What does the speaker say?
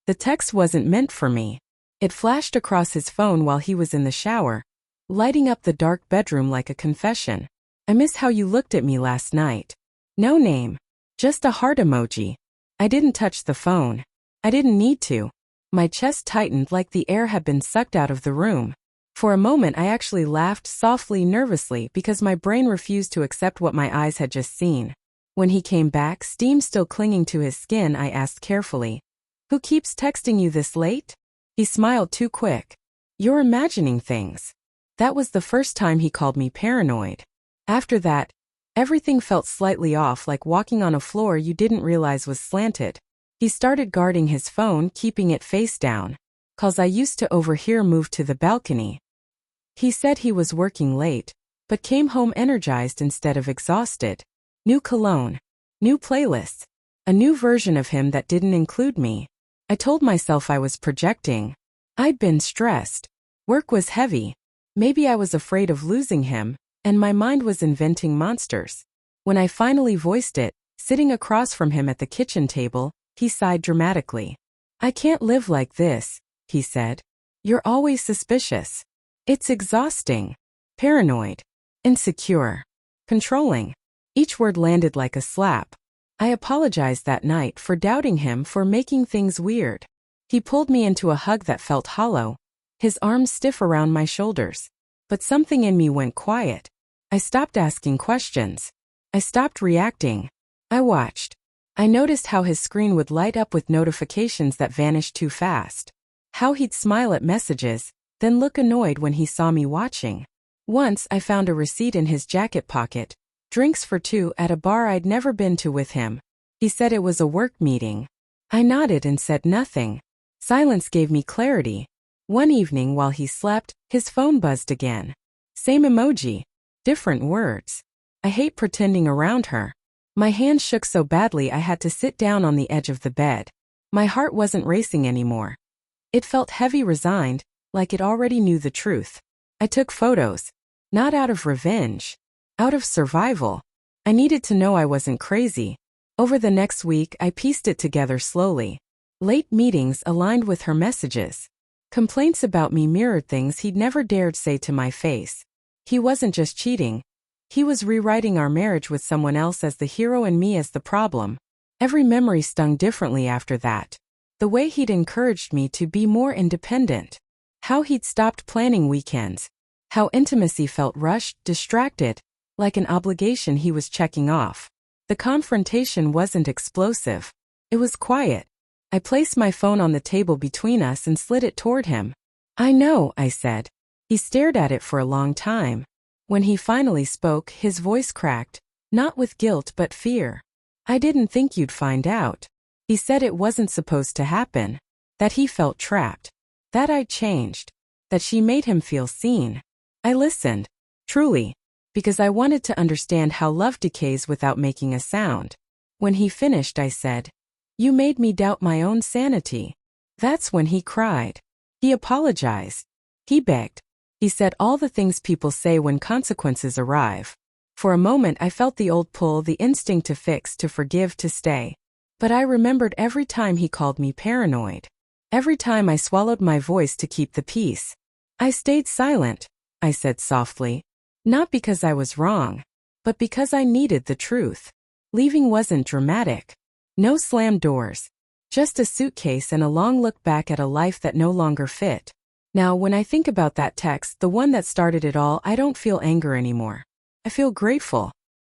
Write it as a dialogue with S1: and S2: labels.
S1: The text wasn't meant for me. It flashed across his phone while he was in the shower, lighting up the dark bedroom like a confession. I miss how you looked at me last night. No name. Just a heart emoji. I didn't touch the phone. I didn't need to. My chest tightened like the air had been sucked out of the room. For a moment I actually laughed softly, nervously, because my brain refused to accept what my eyes had just seen. When he came back, steam still clinging to his skin, I asked carefully, "Who keeps texting you this late?" He smiled too quick. "You're imagining things." That was the first time he called me paranoid. After that, everything felt slightly off, like walking on a floor you didn't realize was slanted. He started guarding his phone, keeping it face down. Calls I used to overhear moved to the balcony. He said he was working late, but came home energized instead of exhausted. New cologne. New playlists. A new version of him that didn't include me. I told myself I was projecting. I'd been stressed. Work was heavy. Maybe I was afraid of losing him, and my mind was inventing monsters. When I finally voiced it, sitting across from him at the kitchen table, he sighed dramatically. "I can't live like this," he said. "You're always suspicious. It's exhausting. Paranoid. Insecure. Controlling." Each word landed like a slap. I apologized that night for doubting him, for making things weird. He pulled me into a hug that felt hollow, his arms stiff around my shoulders. But something in me went quiet. I stopped asking questions. I stopped reacting. I watched. I noticed how his screen would light up with notifications that vanished too fast. How he'd smile at messages, then look annoyed when he saw me watching. Once I found a receipt in his jacket pocket. Drinks for two at a bar I'd never been to with him. He said it was a work meeting. I nodded and said nothing. Silence gave me clarity. One evening while he slept, his phone buzzed again. Same emoji. Different words. I hate pretending around her. My hand shook so badly I had to sit down on the edge of the bed. My heart wasn't racing anymore. It felt heavy, resigned, like it already knew the truth. I took photos. Not out of revenge. Out of survival. I needed to know I wasn't crazy. Over the next week, I pieced it together slowly. Late meetings aligned with her messages. Complaints about me mirrored things he'd never dared say to my face. He wasn't just cheating. He was rewriting our marriage with someone else as the hero and me as the problem. Every memory stung differently after that. The way he'd encouraged me to be more independent. How he'd stopped planning weekends. How intimacy felt rushed, distracted, like an obligation he was checking off. The confrontation wasn't explosive. It was quiet. I placed my phone on the table between us and slid it toward him. "I know," I said. He stared at it for a long time. When he finally spoke, his voice cracked, not with guilt but fear. "I didn't think you'd find out." He said it wasn't supposed to happen. That he felt trapped. That I'd changed. That she made him feel seen. I listened. Truly. Because I wanted to understand how love decays without making a sound. When he finished, I said, "You made me doubt my own sanity." That's when he cried. He apologized. He begged. He said all the things people say when consequences arrive. For a moment I felt the old pull, the instinct to fix, to forgive, to stay. But I remembered every time he called me paranoid. Every time I swallowed my voice to keep the peace. I stayed silent, I said softly. Not because I was wrong, but because I needed the truth. Leaving wasn't dramatic. No slammed doors. Just a suitcase and a long look back at a life that no longer fit. Now, when I think about that text, the one that started it all, I don't feel anger anymore. I feel grateful.